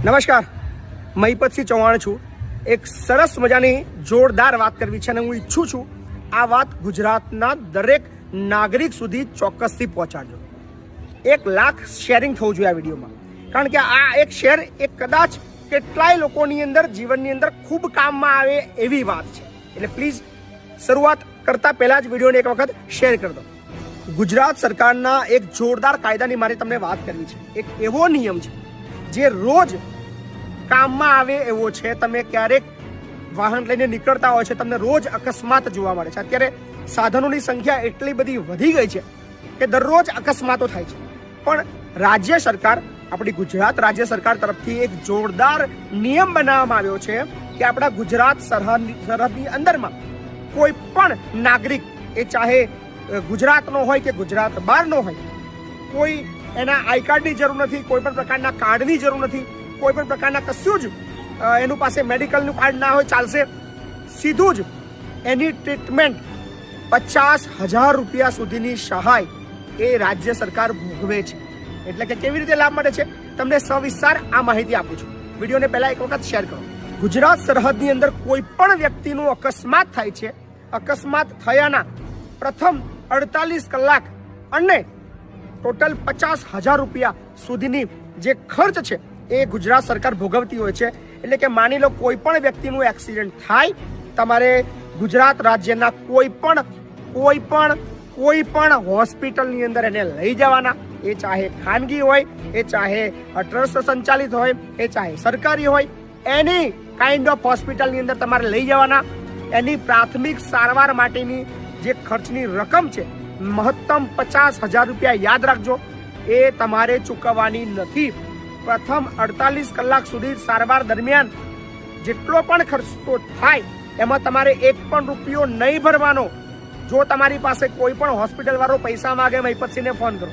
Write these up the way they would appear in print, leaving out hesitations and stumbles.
નમસ્કાર, મહિપતસિંહ ચૌહાણ છું. એક સરસ મજાની જોરદાર વાત કરવી છે અને હું ઈચ્છું છું આ વાત ગુજરાતના દરેક નાગરિક સુધી ચોક્કસથી પહોંચાડજો. 1 લાખ શેરિંગ થવું જોઈએ આ વિડીયોમાં, કારણ કે આ એક શેર એક કદાચ કેટલાય લોકોની અંદર જીવનની અંદર ખૂબ કામમાં આવે એવી વાત છે. એટલે પ્લીઝ શરૂઆત કરતા પહેલા જ વિડીયોને એક વખત શેર કરી દો. ગુજરાત સરકારના એક જોરદાર કાયદાની મારે તમને વાત કરવી છે. એક એવો નિયમ છે જે રોજ કામમાં આવે એવો છે. તમે ક્યારેક વાહન લઈને નીકળતા હોય છે, તમને રોજ અકસ્માત જોવા મળે છે. અત્યારે સાધનોની સંખ્યા એટલી બધી વધી ગઈ છે કે દરરોજ અકસ્માતો થાય છે. પણ રાજ્ય સરકાર, આપણી ગુજરાત રાજ્ય સરકાર તરફથી એક જોરદાર નિયમ બનાવવામાં આવ્યો છે કે આપણા ગુજરાત સરહદની અંદરમાં કોઈ પણ નાગરિક, એ ચાહે ગુજરાતનો હોય કે ગુજરાત બહારનો હોય, કોઈ એના આઈ કાર્ડની જરૂર નથી, કોઈ પણ પ્રકારના કાર્ડની જરૂર નથી, કોઈ પણ પ્રકારના કશું જ એનું પાસે મેડિકલનું કાર્ડ ના હોય ચાલશે. સીધું જ એની ટ્રીટમેન્ટ 50,000 રૂપિયા સુધીની સહાય એ રાજ્ય સરકાર ભોગવે છે. એટલે કે કેવી રીતે લાભ મળે છે તમને સવિસ્તાર આ માહિતી આપું છું. વિડીયોને પહેલા એક વખત શેર કરો. ગુજરાત સરહદની અંદર કોઈ પણ વ્યક્તિનું અકસ્માત થાય છે. અકસ્માત થયાના પ્રથમ 48 કલાક અને ટોટલ 50,000 રૂપિયા સુધીની જે ખર્ચ છે એ ગુજરાત સરકાર ભોગવતી હોય છે. એટલે કે માની લો કોઈ પણ વ્યક્તિનું એક્સિડન્ટ થાય, તમારે ગુજરાત રાજ્યના કોઈ પણ હોસ્પિટલની અંદર એને લઈ જવાના. એ ચાહે ખાનગી હોય, એ ચાહે ટ્રસ્ટ સંચાલિત હોય, એ ચાહે સરકારી હોય, એની કાઇન્ડ ઓફ હોસ્પિટલની અંદર તમારે લઈ જવાના. એની પ્રાથમિક સારવાર માટેની જે ખર્ચની રકમ છે મહત્તમ 50,000 રૂપિયા, યાદ રાખજો, એ તમારે ચૂકવવાની નથી. પ્રથમ 48 કલાક સુધી સારવાર દરમિયાન જેટલો પણ ખર્ચો થાય એમાં તમારે 1 પણ રૂપિયો નહીં ભરવાનો. જો તમારી પાસે કોઈ પણ હોસ્પિટલ વાળો પૈસા માંગે, મહિપતસિંહને ફોન કરો.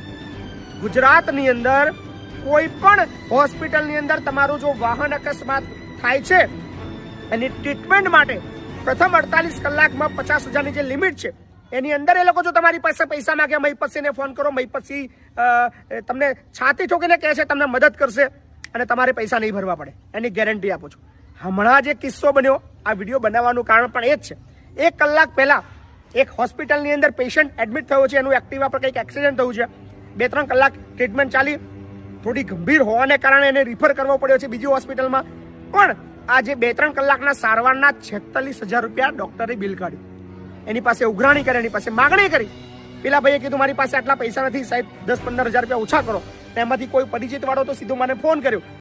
ગુજરાતની અંદર કોઈ પણ હોસ્પિટલની અંદર તમારું જો વાહન અકસ્માત થાય છે એની ટ્રીટમેન્ટ માટે પ્રથમ 48 કલાકમાં 50,000ની જે લિમિટ છે એની અંદર એ લોકો જો તમારી પાસે પૈસા માંગે, મહિપતસિંહને ફોન કરો. મહિપતસિંહ તમને છાતી ઠોકીને કહે છે તમને મદદ કરશે અને તમારે પૈસા નહીં ભરવા પડે, એની ગેરંટી આપું છું. હમણાં જે કિસ્સો બન્યો, આ વિડીયો બનાવવાનું કારણ પણ એ જ છે. 1 કલાક પહેલા એક હોસ્પિટલની અંદર પેશન્ટ એડમિટ થયો છે, એનું એક્ટિવા પર કંઈક એક્સિડન્ટ થયું છે. 2-3 કલાક ટ્રીટમેન્ટ ચાલી, થોડી ગંભીર હોવાને કારણે એને રિફર કરવો પડ્યો છે બીજી હોસ્પિટલમાં. પણ આ જે 2-3 કલાકના સારવારના 46,000 રૂપિયા ડોક્ટરે બિલ કાઢ્યું. એની પાસે ઉઘરાણી કરી, એની પાસે માગણી કરી. પેલા ભાઈએ કીધું મારી પાસે આટલા પૈસા નથી સાહેબ, 10-15,000 રૂપિયા ઓછા કરો. એમાંથી કોઈ પરિચિત વાળો તો સીધો મને ફોન કર્યો